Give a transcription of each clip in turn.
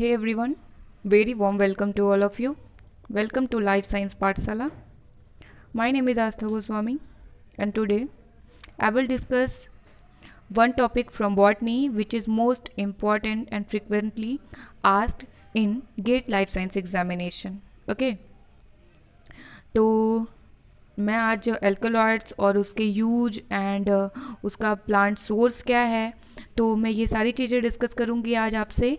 Hey everyone, very warm welcome to all of you. Welcome to Life Science Pathshala. My name is Astha Goswami, and today I will discuss one topic from botany which is most important and frequently asked in GATE Life Science examination. Okay, तो मैं आज alkaloids और उसके use and उसका plant source क्या है, तो मैं ये सारी चीज़ें डिस्कस करूँगी आज आपसे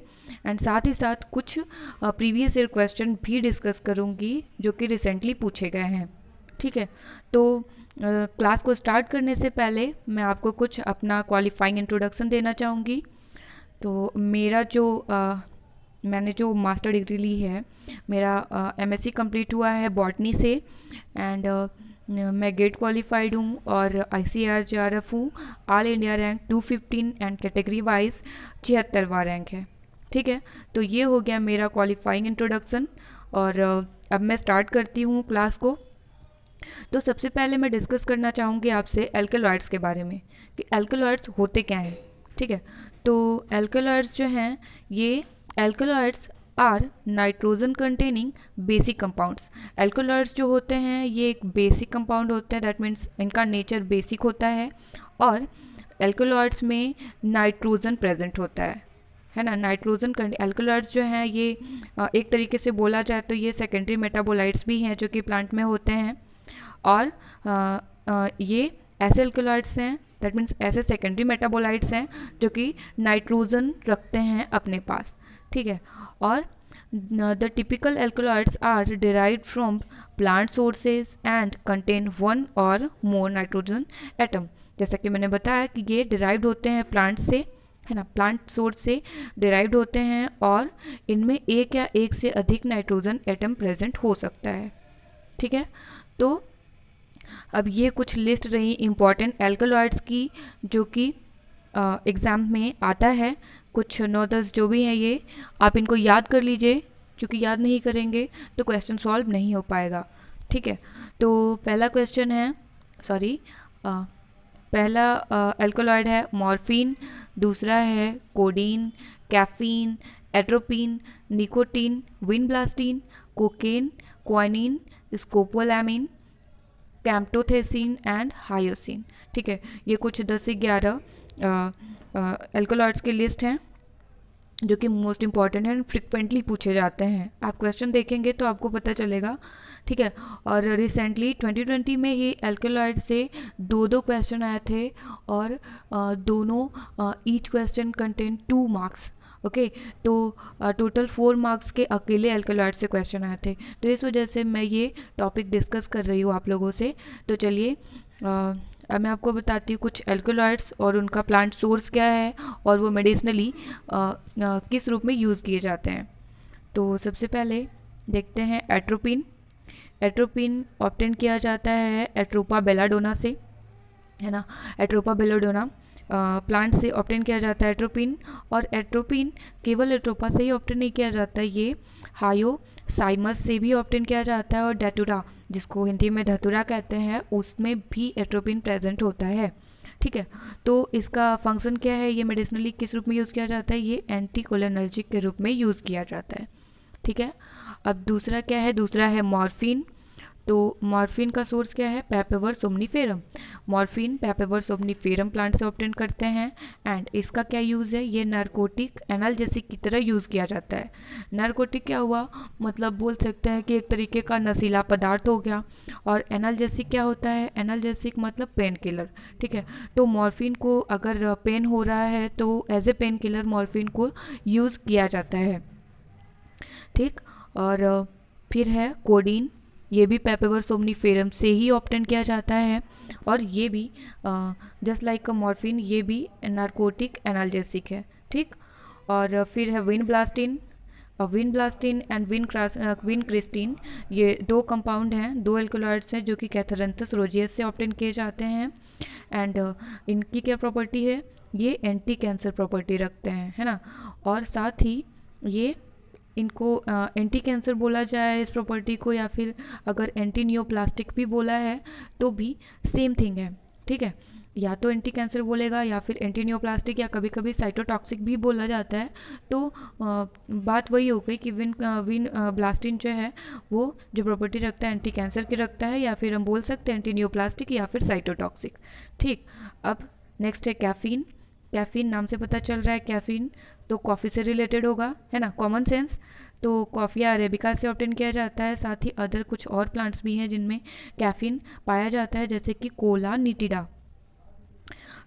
एंड साथ ही साथ कुछ प्रीवियस ईयर क्वेश्चन भी डिस्कस करूँगी जो कि रिसेंटली पूछे गए हैं। ठीक है, तो क्लास को स्टार्ट करने से पहले मैं आपको कुछ अपना क्वालिफाइंग इंट्रोडक्शन देना चाहूँगी। तो मेरा जो मैंने जो मास्टर डिग्री ली है, मेरा एमएससी कंप्लीट हुआ है बॉटनी से एंड मैं गेट क्वालिफाइड हूँ और ICAR-JRF हूँ। All India rank 215 and category wise 76वां रैंक है। ठीक है, तो ये हो गया मेरा क्वालिफाइंग इंट्रोडक्शन और अब मैं स्टार्ट करती हूँ क्लास को। तो सबसे पहले मैं डिस्कस करना चाहूँगी आपसे एल्कलॉइड्स के बारे में कि एल्कलॉइड्स होते क्या हैं। ठीक है, तो एल्कलॉइड्स जो हैं ये alkaloids are nitrogen containing basic compounds. Alkaloids जो होते हैं ये एक बेसिक कंपाउंड होते हैं, दैट मीन्स इनका नेचर बेसिक होता है और एल्कलॉइड्स में नाइट्रोजन प्रेजेंट होता है ना। नाइट्रोजन एल्कलॉइड्स जो हैं ये एक तरीके से बोला जाए तो ये सेकेंडरी मेटाबोलाइट्स भी हैं जो कि प्लांट में होते हैं और ये ऐसे एल्कलॉइड्स हैं, दैट मीन्स ऐसे सेकेंडरी मेटाबोलाइट्स हैं जो कि नाइट्रोजन रखते हैं अपने पास। ठीक है, और the typical alkaloids are derived from plant sources and contain one or more nitrogen atom. जैसा कि मैंने बताया कि ये डिराइव्ड होते हैं प्लांट से, है ना, प्लांट सोर्स से डिराइव्ड होते हैं और इनमें एक या एक से अधिक नाइट्रोजन एटम प्रेजेंट हो सकता है। ठीक है, तो अब ये कुछ लिस्ट रही इम्पॉर्टेंट एल्कलॉइड्स की जो कि एग्ज़ाम में आता है। कुछ 9-10 जो भी हैं ये आप इनको याद कर लीजिए, क्योंकि याद नहीं करेंगे तो क्वेश्चन सॉल्व नहीं हो पाएगा। ठीक है, तो पहला क्वेश्चन है पहला एल्कलॉइड है मॉर्फिन, दूसरा है codeine, caffeine, atropine, nicotine, vinblastine, cocaine, quinine, scopolamine, camptothecin and hyoscine. ठीक है, ये कुछ 10 से 11 एल्कलॉइड्स की लिस्ट हैं जो कि मोस्ट इंपॉर्टेंट है, फ्रिक्वेंटली पूछे जाते हैं। आप क्वेश्चन देखेंगे तो आपको पता चलेगा। ठीक है, और रिसेंटली 2020 में ही एल्कलॉइड से 2 क्वेश्चन आए थे और दोनों each question contain 2 marks. Okay, तो टोटल 4 मार्क्स के अकेले एल्कलॉइड से क्वेश्चन आए थे, तो इस वजह से मैं ये टॉपिक डिस्कस कर रही हूँ आप लोगों से। तो चलिए अब मैं आपको बताती हूँ कुछ एल्कलॉइड्स और उनका प्लांट सोर्स क्या है और वो मेडिसिनली किस रूप में यूज़ किए जाते हैं। तो सबसे पहले देखते हैं एट्रोपिन। एट्रोपिन ऑब्टेन किया जाता है एट्रोपा बेलाडोना से, है ना। एट्रोपा बेलाडोना प्लांट से ऑब्टेन किया जाता है एट्रोपिन, और एट्रोपिन केवल एट्रोपा से ही ऑब्टेन नहीं किया जाता है, ये हायोसाइमस से भी ऑब्टेन किया जाता है और डेटुरा, जिसको हिंदी में धतूरा कहते हैं, उसमें भी एट्रोपिन प्रेजेंट होता है। ठीक है, तो इसका फंक्शन क्या है, ये मेडिसिनली किस रूप में यूज़ किया जाता है, ये एंटीकोलिनर्जिक के रूप में यूज़ किया जाता है। ठीक है, अब दूसरा क्या है, दूसरा है मॉर्फिन। तो मॉर्फिन का सोर्स क्या है, पेपेवर सोमनीफेरम। मॉर्फिन पेपेवर सोमनीफेरम प्लांट से ऑब्टेन करते हैं एंड इसका क्या यूज़ है, ये नारकोटिक एनाल्जेसिक की तरह यूज़ किया जाता है। नारकोटिक क्या हुआ, मतलब बोल सकते हैं कि एक तरीके का नशीला पदार्थ हो गया, और एनाल्जेसिक क्या होता है, एनाल्जेसिक मतलब पेन किलर। ठीक है, तो मॉर्फिन को अगर पेन हो रहा है तो as a pain killer morphine को यूज़ किया जाता है। ठीक, और फिर है कोडीन, ये भी पेपेवर सोमनीफेरम से ही ऑब्टेन किया जाता है और ये भी जस्ट लाइक मॉर्फिन ये भी नारकोटिक एनाल्जेसिक है। ठीक, और फिर है विनब्लास्टिन। विनब्लास्टिन एंड विनक्रिस्टिन, ये 2 कंपाउंड हैं, 2 एल्कलॉइड्स हैं जो कि कैथेरेंथस रोजियस से ऑब्टेन किए जाते हैं एंड इनकी क्या प्रॉपर्टी है, ये एंटी कैंसर प्रॉपर्टी रखते हैं, है ना। और साथ ही ये इनको एंटी कैंसर बोला जाए इस प्रॉपर्टी को, या फिर अगर एंटी नियोप्लास्टिक भी बोला है तो भी सेम थिंग है। ठीक है, या तो एंटी कैंसर बोलेगा या फिर एंटी न्यूप्लास्टिक या कभी कभी साइटोटॉक्सिक भी बोला जाता है। तो बात वही हो गई कि विन विन ब्लास्टिन जो है वो जो प्रॉपर्टी रखता है एंटी कैंसर की रखता है, या फिर हम बोल सकते हैं एंटी न्यूप्लास्टिक या फिर साइटोटॉक्सिक। ठीक, अब नेक्स्ट है कैफ़ीन। कैफ़ीन नाम से पता चल रहा है कैफ़ीन तो कॉफ़ी से रिलेटेड होगा, है ना, कॉमन सेंस। तो कॉफ़ी अरेबिका से ऑब्टेन किया जाता है। साथ ही अदर कुछ और प्लांट्स भी हैं जिनमें कैफ़ीन पाया जाता है, जैसे कि कोला निटिडा।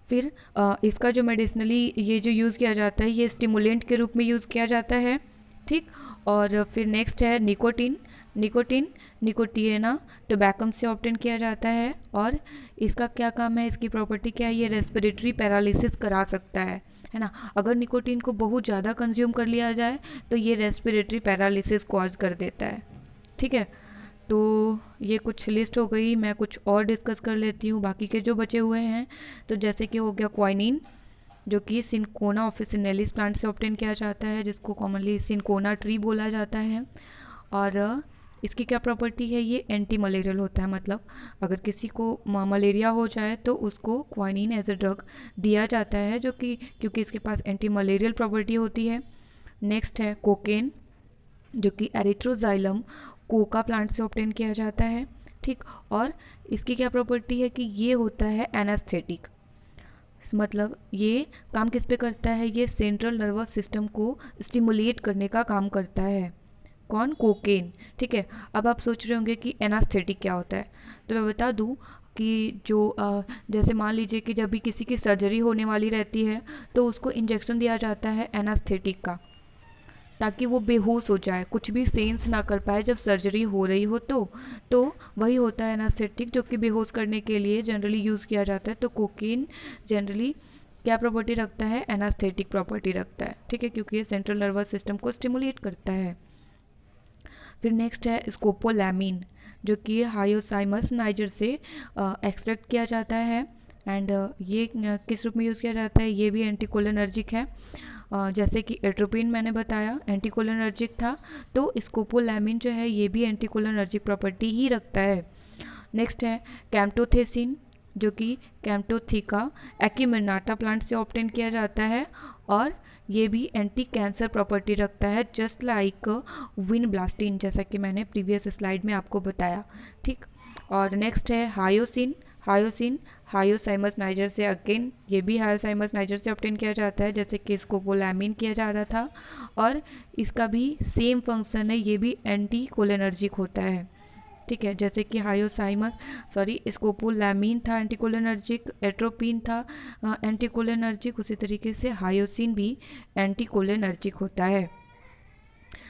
फिर इसका जो मेडिसिनली ये जो यूज़ किया जाता है ये स्टिमुलेंट के रूप में यूज़ किया जाता है। ठीक, और फिर नेक्स्ट है निकोटीन। निकोटीन निकोटिएना टोबैकम से ऑब्टेन किया जाता है, और इसका क्या काम है, इसकी प्रॉपर्टी क्या है, ये रेस्पिरेटरी पैरालिसिस करा सकता है ना। अगर निकोटीन को बहुत ज़्यादा कंज्यूम कर लिया जाए तो ये रेस्पिरेटरी पैरालिसिस कॉज कर देता है। ठीक है, तो ये कुछ लिस्ट हो गई, मैं कुछ और डिस्कस कर लेती हूँ बाकी के जो बचे हुए हैं। तो जैसे कि हो गया क्वाइनिन, जो कि सिनकोना ऑफिसिनेलिस प्लांट से ऑब्टेन किया जाता है, जिसको कॉमनली सिनकोना ट्री बोला जाता है। और इसकी क्या प्रॉपर्टी है, ये एंटी मलेरियल होता है। मतलब अगर किसी को मलेरिया हो जाए तो उसको क्वाइनिन एज अ ड्रग दिया जाता है, जो कि क्योंकि इसके पास एंटी मलेरियल प्रॉपर्टी होती है। नेक्स्ट है कोकेन, जो कि एरिथ्रोजाइलम कोका प्लांट से ऑब्टेन किया जाता है। ठीक, और इसकी क्या प्रॉपर्टी है कि ये होता है एनास्थेटिक। मतलब ये काम किस पे करता है, ये सेंट्रल नर्वस सिस्टम को स्टिमुलेट करने का काम करता है। कौन, कोकेन। ठीक है, अब आप सोच रहे होंगे कि एनास्थेटिक क्या होता है, तो मैं बता दूं कि जो जैसे मान लीजिए कि जब भी किसी की सर्जरी होने वाली रहती है तो उसको इंजेक्शन दिया जाता है एनास्थेटिक का, ताकि वो बेहोश हो जाए, कुछ भी सेंस ना कर पाए जब सर्जरी हो रही हो। तो वही होता है एनास्थेटिक, जो कि बेहोश करने के लिए जनरली यूज़ किया जाता है। तो कोकेन जनरली क्या प्रॉपर्टी रखता है, एनास्थेटिक प्रॉपर्टी रखता है। ठीक है, क्योंकि ये सेंट्रल नर्वस सिस्टम को स्टिमुलेट करता है। फिर नेक्स्ट है स्कोपोलैमिन, जो कि हायोसाइमस नाइजर से एक्सट्रैक्ट किया जाता है। एंड ये किस रूप में यूज़ किया जाता है, ये भी एंटीकोलिनर्जिक है। जैसे कि एट्रोपिन मैंने बताया एंटीकोलिनर्जिक था, तो स्कोपोलैमिन जो है ये भी एंटीकोलिनर्जिक प्रॉपर्टी ही रखता है। नेक्स्ट है कैम्प्टोथेसिन, जो कि कैम्प्टोथिका एक्यूमिनाटा प्लांट से ऑब्टेन किया जाता है, और ये भी एंटी कैंसर प्रॉपर्टी रखता है, जस्ट लाइक विनब्लास्टिन, जैसा कि मैंने प्रीवियस स्लाइड में आपको बताया। ठीक, और नेक्स्ट है हायोसिन। हायोसिन हायोसाइमस नाइजर से, अगेन ये भी हायोसाइमस नाइजर से ऑब्टेन किया जाता है, जैसे कि स्कोपोलैमिन किया जा रहा था, और इसका भी सेम फंक्शन है, ये भी एंटी कोलिनर्जिक होता है। ठीक है, जैसे कि स्कोपोलैमिन था एंटीकोलिनर्जिक, एट्रोपिन था एंटीकोलिनर्जिक, उसी तरीके से हायोसिन भी एंटीकोलिनर्जिक होता है।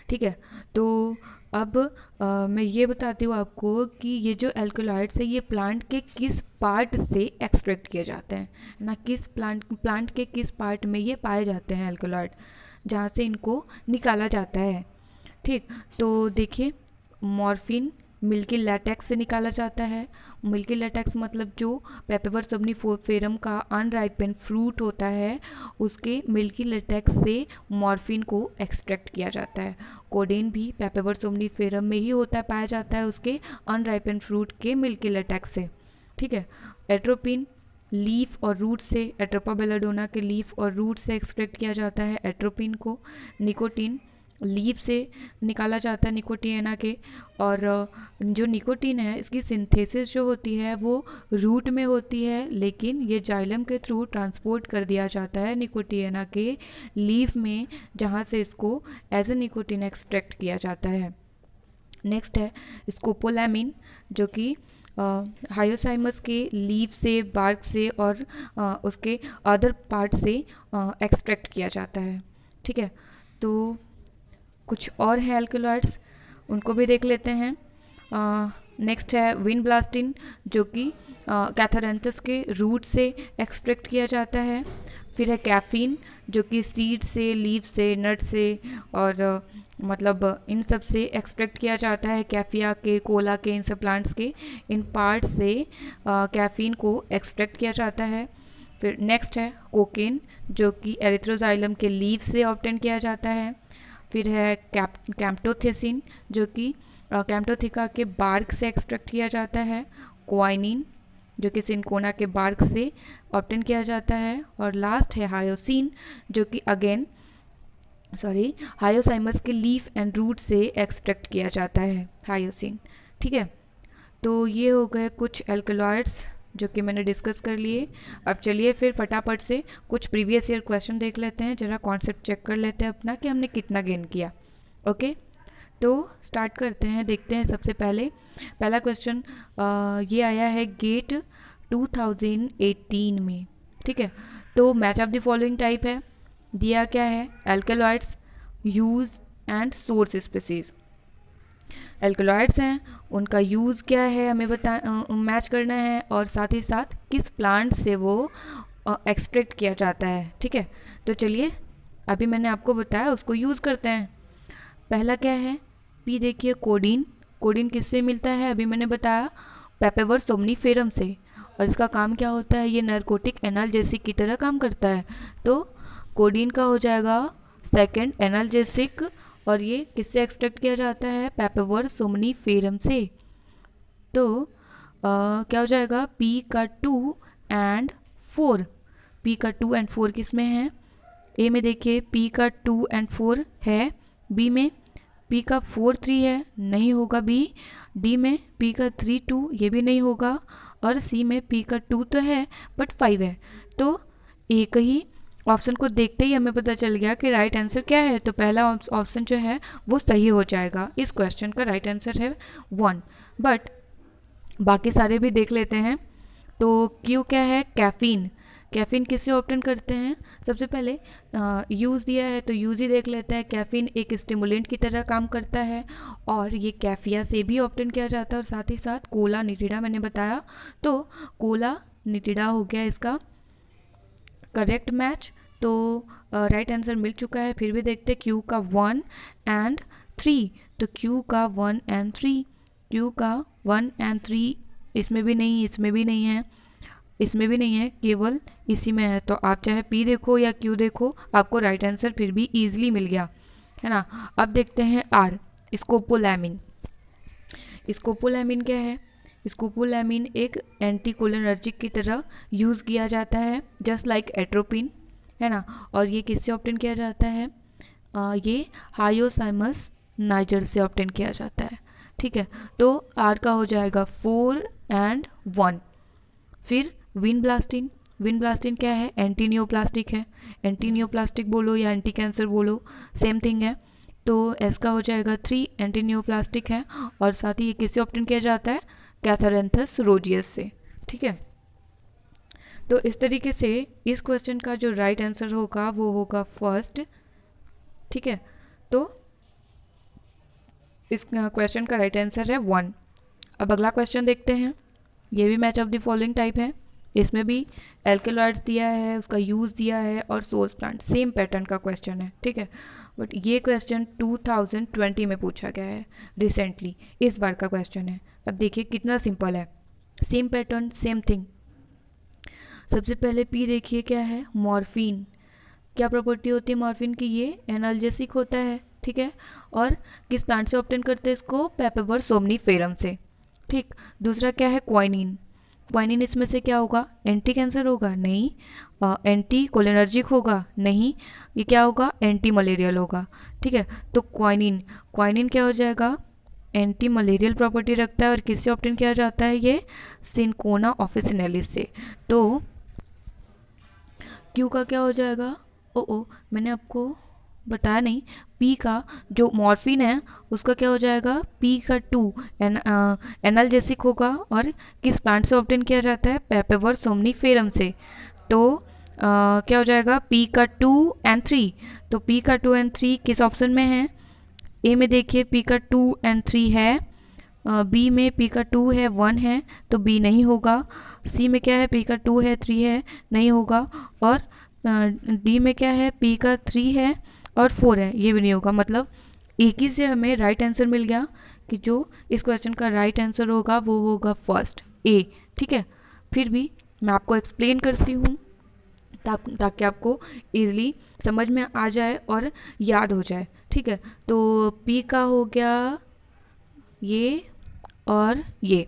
ठीक है, तो अब मैं ये बताती हूँ आपको कि ये जो एल्कलॉइड्स है ये प्लांट के किस पार्ट से एक्सट्रैक्ट किए जाते हैं ना, किस प्लांट के किस पार्ट में ये पाए जाते हैं एल्कलॉइड, जहाँ से इनको निकाला जाता है। ठीक, तो देखिए मॉर्फिन मिल्की लैटेक्स से निकाला जाता है। मिल्की लैटेक्स मतलब जो पेपेवर सोम्निफेरम का अनराइपेंड फ्रूट होता है, उसके मिल्की लैटेक्स से मॉर्फिन को एक्सट्रैक्ट किया जाता है। कोडेन भी पेपेवर सोम्निफेरम में ही होता है, पाया जाता है उसके अनराइपेंड फ्रूट के मिल्की लैटेक्स से। ठीक है, एट्रोपिन लीफ और रूट से, एट्रोपा बेलाडोना के लीफ और रूट से एक्सट्रैक्ट किया जाता है एट्रोपिन को। निकोटीन लीफ से निकाला जाता है निकोटिएना के, और जो निकोटीन है इसकी सिंथेसिस जो होती है वो रूट में होती है, लेकिन ये जाइलम के थ्रू ट्रांसपोर्ट कर दिया जाता है निकोटिएना के लीफ में, जहाँ से इसको एज ए निकोटीन एक्सट्रैक्ट किया जाता है। नेक्स्ट है स्कोपोलैमिन, जो कि हायोसाइमस के लीफ से, बार्क से और उसके अदर पार्ट से एक्सट्रैक्ट किया जाता है। ठीक है, तो कुछ और हैं एल्कलॉइड्स, उनको भी देख लेते हैं। नेक्स्ट है विनब्लास्टिन, जो कि कैथारंथस के रूट से एक्सट्रैक्ट किया जाता है। फिर है कैफ़ीन, जो कि सीड से, लीफ से, नट से और मतलब इन सब से एक्सट्रैक्ट किया जाता है। कैफिया के, कोला के, इन सब प्लांट्स के इन पार्ट से कैफ़ीन को एक्सट्रैक्ट किया जाता है। फिर नेक्स्ट है कोकेन, जो कि एरिथ्रोजाइलम के लीफ से ऑब्टेन किया जाता है। फिर है कैम्प्टोथेसिन, जो कि कैम्प्टोथिका के बार्क से एक्सट्रैक्ट किया जाता है। क्वाइनिन जो कि सिनकोना के बार्क से ऑब्टेन किया जाता है। और लास्ट है हायोसिन, जो कि अगेन हायोसाइमस के लीफ एंड रूट से एक्सट्रैक्ट किया जाता है हायोसिन। ठीक है, तो ये हो गए कुछ एल्कलॉइड्स जो कि मैंने डिस्कस कर लिए। अब चलिए फिर फटाफट से कुछ प्रीवियस ईयर क्वेश्चन देख लेते हैं, जरा कॉन्सेप्ट चेक कर लेते हैं अपना कि हमने कितना गेन किया। ओके, तो स्टार्ट करते हैं, देखते हैं। सबसे पहला क्वेश्चन ये आया है गेट 2018 में। ठीक है, तो match of the following type है, दिया क्या है, alkaloids, use and source species. Alkaloids हैं, उनका यूज़ क्या है हमें मैच करना है, और साथ ही साथ किस प्लांट से वो एक्सट्रैक्ट किया जाता है। ठीक है, तो चलिए अभी मैंने आपको बताया उसको यूज़ करते हैं। पहला क्या है, पी देखिए, कोडीन। कोडीन किससे मिलता है, अभी मैंने बताया, पेपेवर सोमनीफेरम से। और इसका काम क्या होता है, ये नारकोटिक एनाल्जेसिक की तरह काम करता है। तो कोडीन का हो जाएगा सेकंड एनाल्जेसिक, और ये किससे एक्सट्रैक्ट किया जाता है, पेपेवर सोमनीफेरम से। तो क्या हो जाएगा, पी का 2 एंड 4, पी का 2 एंड 4 किस में है, ए में देखिए पी का 2 एंड 4 है, बी में पी का 4 3 है, नहीं होगा बी, डी में पी का 3 2, ये भी नहीं होगा, और सी में पी का 2 तो है बट 5 है। तो एक ही ऑप्शन को देखते ही हमें पता चल गया कि राइट आंसर क्या है। तो पहला ऑप्शन जो है वो सही हो जाएगा। इस क्वेश्चन का राइट आंसर है 1, बट बाकी सारे भी देख लेते हैं। तो क्यू क्या है, कैफीन। कैफीन किससे ऑब्टेन करते हैं, सबसे पहले यूज़ दिया है तो यूज़ ही देख लेते हैं। कैफीन एक स्टिमुलेंट की तरह काम करता है, और ये कैफिया से भी ऑब्टेन किया जाता है, और साथ ही साथ कोला निटिडा मैंने बताया, तो कोला निटिडा हो गया इसका करेक्ट मैच। तो राइट आंसर मिल चुका है। फिर भी देखते हैं क्यू का 1 एंड 3, तो क्यू का 1 एंड 3, क्यू का 1 एंड 3 इसमें भी नहीं, इसमें भी नहीं है, इसमें भी नहीं है, केवल इसी में है। तो आप चाहे पी देखो या क्यू देखो, आपको राइट आंसर फिर भी ईजिली मिल गया है ना। अब देखते हैं आर, स्कोपोलैमिन। स्कोपोलैमिन क्या है, स्कोपोलैमिन एक एंटीकोलिनर्जिक की तरह यूज़ किया जाता है, जस्ट लाइक एट्रोपिन, है ना। और ये किससे ऑब्टेन किया जाता है, ये हायोसाइमस नाइजर से ऑब्टेन किया जाता है। ठीक है, तो आर का हो जाएगा 4 एंड 1। फिर विनब्लास्टिन। विनब्लास्टिन क्या है, एंटीनियोप्लास्टिक है, एंटीनियोप्लास्टिक बोलो या एंटी कैंसर बोलो, सेम थिंग है। तो एस का हो जाएगा 3, एंटीनियोप्लास्टिक है, और साथ ही ये किससे ऑब्टेन किया जाता है, कैथारेंथस रोजियस से। ठीक है, तो इस तरीके से इस क्वेश्चन का जो राइट आंसर होगा वो होगा फर्स्ट। ठीक है, तो इस क्वेश्चन का राइट आंसर है 1। अब अगला क्वेश्चन देखते हैं, ये भी match of the following type है। इसमें भी एल्केलॉइड्स दिया है, उसका यूज़ दिया है, और सोर्स प्लांट, सेम पैटर्न का क्वेश्चन है। ठीक है, बट ये क्वेश्चन 2020 में पूछा गया है, रिसेंटली इस बार का क्वेश्चन है। अब देखिए कितना सिंपल है, सेम पैटर्न सेम थिंग। सबसे पहले पी देखिए क्या है, मॉर्फिन। क्या प्रॉपर्टी होती है मॉर्फिन की, ये एनाल्जेसिक होता है। ठीक है, और किस प्लांट से ऑब्टेन करते हैं इसको, पेपेवर सोमनीफेरम से। ठीक, दूसरा क्या है, क्वाइनिन। क्वाइनिन इसमें से क्या होगा, एंटी कैंसर होगा, नहीं, एंटी कोलिनर्जिक होगा, नहीं, ये क्या होगा, एंटी मलेरियल होगा। ठीक है, तो क्वाइनिन, क्वाइनिन क्या हो जाएगा, एंटी मलेरियल प्रॉपर्टी रखता है, और किससे ऑब्टेन किया जाता है, ये सिनकोना ऑफिसिनेलिस से। तो क्यू का क्या हो जाएगा, ओ मैंने आपको बताया नहीं, पी का जो मॉर्फिन है उसका क्या हो जाएगा, पी का 2 एनाल्जेसिक होगा, और किस प्लांट से ऑब्टेन किया जाता है, पेपेवर सोमनीफेरम से। तो क्या हो जाएगा, पी का 2 एंड 3, तो पी का 2 एंड 3 किस ऑप्शन में है, ए में देखिए पी का 2 एंड 3 है, बी में पी का 2 है 1 है, तो बी नहीं होगा, सी में क्या है, पी का 2 है 3 है, नहीं होगा, और डी में क्या है, पी का 3 है और 4 है, ये भी नहीं होगा। मतलब एक ही से हमें राइट आंसर मिल गया कि जो इस क्वेश्चन का राइट आंसर होगा वो होगा फर्स्ट, ए। ठीक है, फिर भी मैं आपको एक्सप्लेन करती हूँ ताकि आपको ईजिली समझ में आ जाए और याद हो जाए। ठीक है, तो पी का हो गया ये और ये।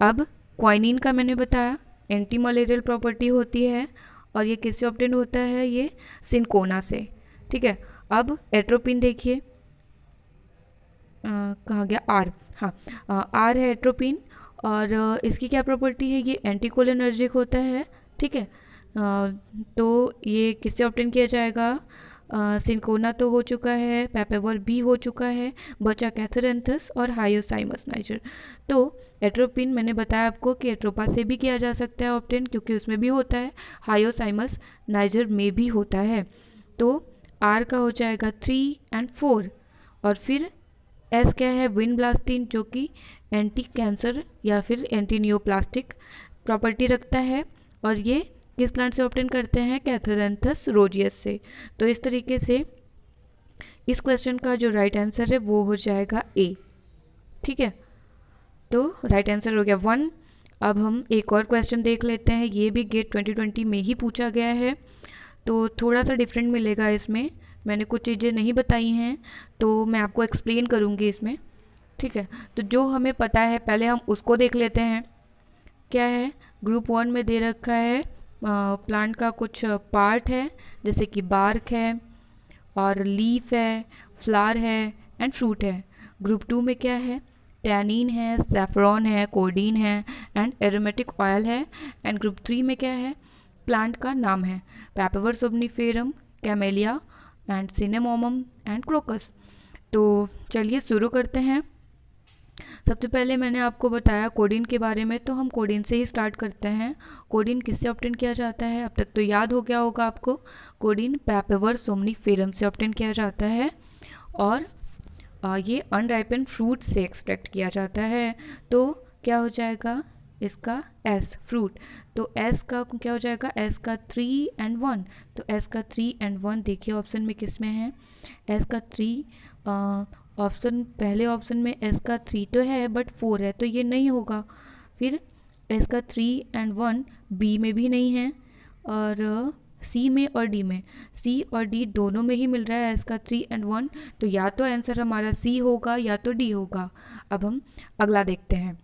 अब क्वाइनिन का मैंने बताया एंटी मलेरियल प्रॉपर्टी होती है, और ये किससे ऑब्टेन होता है, ये सिनकोना से। ठीक है, अब एट्रोपिन देखिए, कहाँ गया, आर, हाँ आर है एट्रोपिन, और इसकी क्या प्रॉपर्टी है, ये एंटीकोलिनर्जिक होता है। ठीक है, तो ये किससे ऑब्टेन किया जाएगा, सिनकोना तो हो चुका है, पैपेवर भी हो चुका है, बचा कैथेरेंथस और हायोसाइमस नाइजर। तो एट्रोपिन मैंने बताया आपको कि एट्रोपा से भी किया जा सकता है ऑब्टेन, क्योंकि उसमें भी होता है, हायोसाइमस नाइजर में भी होता है। तो आर का हो जाएगा 3 और 4, और फिर एस क्या है, विनब्लास्टिन, जो कि एंटी कैंसर या फिर एंटी नियोप्लास्टिक प्रॉपर्टी रखता है, और ये किस प्लांट से ऑब्टेन करते हैं, कैथेरेंथस रोजियस से। तो इस तरीके से इस क्वेश्चन का जो राइट आंसर है वो हो जाएगा ए। ठीक है, तो राइट आंसर हो गया 1। अब हम एक और क्वेश्चन देख लेते हैं, ये भी गेट 2020 में ही पूछा गया है, तो थोड़ा सा डिफरेंट मिलेगा इसमें, मैंने कुछ चीज़ें नहीं बताई हैं तो मैं आपको एक्सप्लेन करूँगी इसमें। ठीक है, तो जो हमें पता है पहले हम उसको देख लेते हैं। क्या है, ग्रुप 1 में दे रखा है प्लांट का कुछ पार्ट है, जैसे कि बार्क है और लीफ है, फ्लावर है एंड फ्रूट है। ग्रुप 2 में क्या है, टैनिन है, सैफरॉन है, कोडीन है एंड एरोमेटिक ऑयल है। एंड ग्रुप 3 में क्या है, प्लांट का नाम है, Papaver somniferum, camellia and सिनेमोमम and crocus. तो चलिए शुरू करते हैं। सबसे पहले मैंने आपको बताया कोडीन के बारे में, तो हम कोडीन से ही स्टार्ट करते हैं। कोडीन किससे ऑब्टेन किया जाता है, अब तक तो याद हो गया होगा आपको, कोडीन पैपावर सोमनीफेरम से ऑब्टेन किया जाता है, और ये अनराइपन फ्रूट से एक्सट्रैक्ट किया जाता है। तो क्या हो जाएगा इसका, एस फ्रूट, तो एस का क्या हो जाएगा, एस का 3 और 1, तो एस का 3 और 1 देखिए ऑप्शन में किस में है, एस का 3 ऑप्शन, पहले ऑप्शन में एस का 3 तो है बट 4 है, तो ये नहीं होगा। फिर एस का 3 और 1 बी में भी नहीं है, और सी में और डी में, सी और डी दोनों में ही मिल रहा है एस का 3 और 1, तो या तो आंसर हमारा सी होगा या तो डी होगा। अब हम अगला देखते हैं।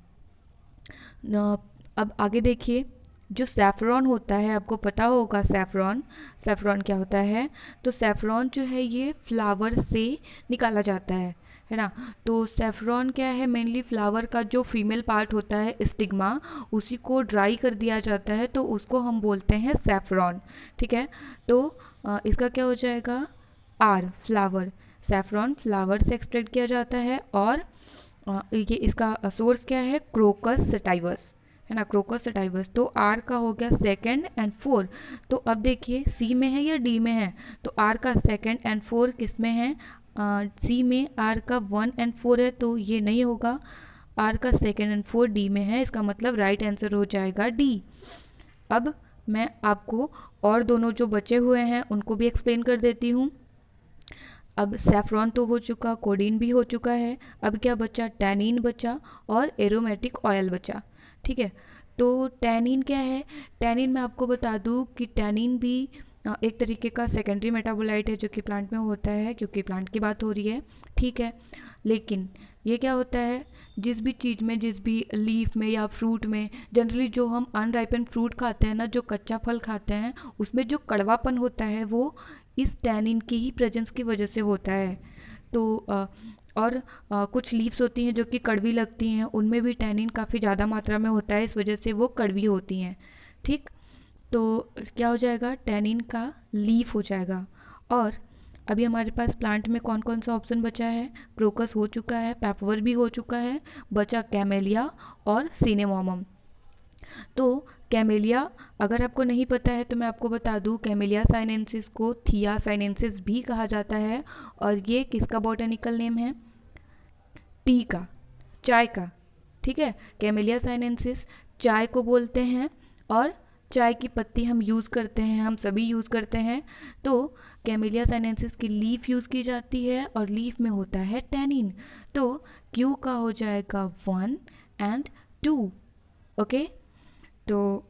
अब आगे देखिए, जो सैफरॉन होता है, आपको पता होगा सैफरॉन, सैफरॉन क्या होता है, तो सैफरॉन जो है ये फ्लावर से निकाला जाता है ना। तो सैफरॉन क्या है, मेनली फ्लावर का जो फीमेल पार्ट होता है स्टिग्मा, उसी को ड्राई कर दिया जाता है, तो उसको हम बोलते हैं सैफरॉन। ठीक है, तो इसका क्या हो जाएगा, आर फ्लावर, सैफरॉन फ्लावर से एक्सट्रैक्ट किया जाता है, और ये इसका सोर्स क्या है, क्रोकस सटाइवस, है ना, क्रोकस सटाइवस। तो आर का हो गया 2 और 4। तो अब देखिए सी में है या डी में है, तो आर का 2 और 4 किस में है, सी में। आर का 1 और 4 है, तो ये नहीं होगा, आर का 2 और 4 डी में है, इसका मतलब राइट आंसर हो जाएगा डी। अब मैं आपको और दोनों जो बचे हुए हैं उनको भी एक्सप्लेन कर देती हूँ। अब सैफरॉन तो हो चुका, कोडीन भी हो चुका है, अब क्या बचा, टैनिन बचा और एरोमेटिक ऑयल बचा। ठीक है, तो टैनिन क्या है, टैनिन मैं आपको बता दूं कि टैनिन भी एक तरीके का सेकेंडरी मेटाबोलाइट है जो कि प्लांट में होता है, क्योंकि प्लांट की बात हो रही है। ठीक है, लेकिन ये क्या होता है, जिस भी चीज़ में, जिस भी लीफ में या फ्रूट में, जनरली जो हम अनराइपन फ्रूट खाते हैं ना, जो कच्चा फल खाते हैं, उसमें जो कड़वापन होता है वो इस टैनिन की ही प्रेजेंस की वजह से होता है। तो और कुछ लीव्स होती हैं जो कि कड़वी लगती हैं, उनमें भी टैनिन काफ़ी ज़्यादा मात्रा में होता है, इस वजह से वो कड़वी होती हैं। ठीक, तो क्या हो जाएगा, टैनिन का लीफ हो जाएगा। और अभी हमारे पास प्लांट में कौन कौन सा ऑप्शन बचा है, क्रोकस हो चुका है, पैपवर भी हो चुका है, बचा कैमेलिया और सिनेमोमम। तो कैमेलिया अगर आपको नहीं पता है तो मैं आपको बता दूं, कैमेलिया साइनेंसिस को थिया साइनेंसिस भी कहा जाता है, और ये किसका बॉटनिकल नेम है, टी का, चाय का। ठीक है, कैमेलिया साइनेंसिस चाय को बोलते हैं, और चाय की पत्ती हम यूज़ करते हैं, हम सभी यूज़ करते हैं। तो कैमेलिया साइनेंसिस की लीफ यूज़ की जाती है, और लीफ में होता है टैनिन। तो क्यू का हो जाएगा 1 और 2। ओके, तो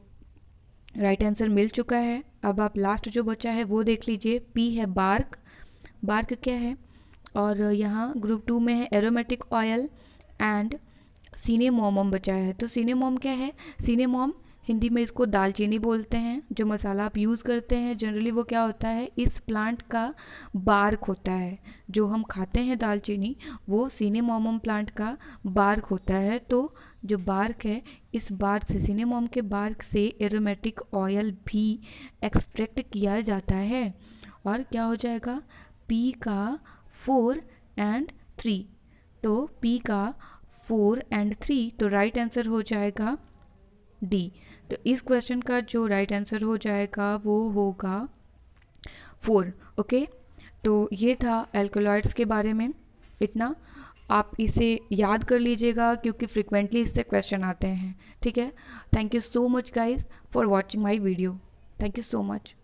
राइट आंसर मिल चुका है। अब आप लास्ट जो बचा है वो देख लीजिए, पी है बार्क, बार्क क्या है, और यहाँ ग्रुप 2 में है एरोमेटिक ऑयल एंड सिनेमोमम बचा है। तो सिनेमोम क्या है? सिनेमोम हिंदी में इसको दालचीनी बोलते हैं। जो मसाला आप यूज़ करते हैं जनरली वो क्या होता है, इस प्लांट का बार्क होता है। जो हम खाते हैं दालचीनी वो सिनेमोमम प्लांट का बार्क होता है। तो जो बार्क है, इस बार्क से, सिनेमोम के बार्क से एरोमेटिक ऑयल भी एक्सट्रैक्ट किया जाता है। और क्या हो जाएगा, पी का 4 एंड 3। तो पी का 4 एंड 3, तो राइट आंसर हो जाएगा डी। तो इस क्वेश्चन का जो राइट आंसर हो जाएगा वो होगा 4। ओके, तो ये था एल्कलॉइड्स के बारे में। इतना आप इसे याद कर लीजिएगा क्योंकि फ्रिक्वेंटली इससे क्वेश्चन आते हैं। ठीक है, thank you so much guys for watching my video. Thank you so much.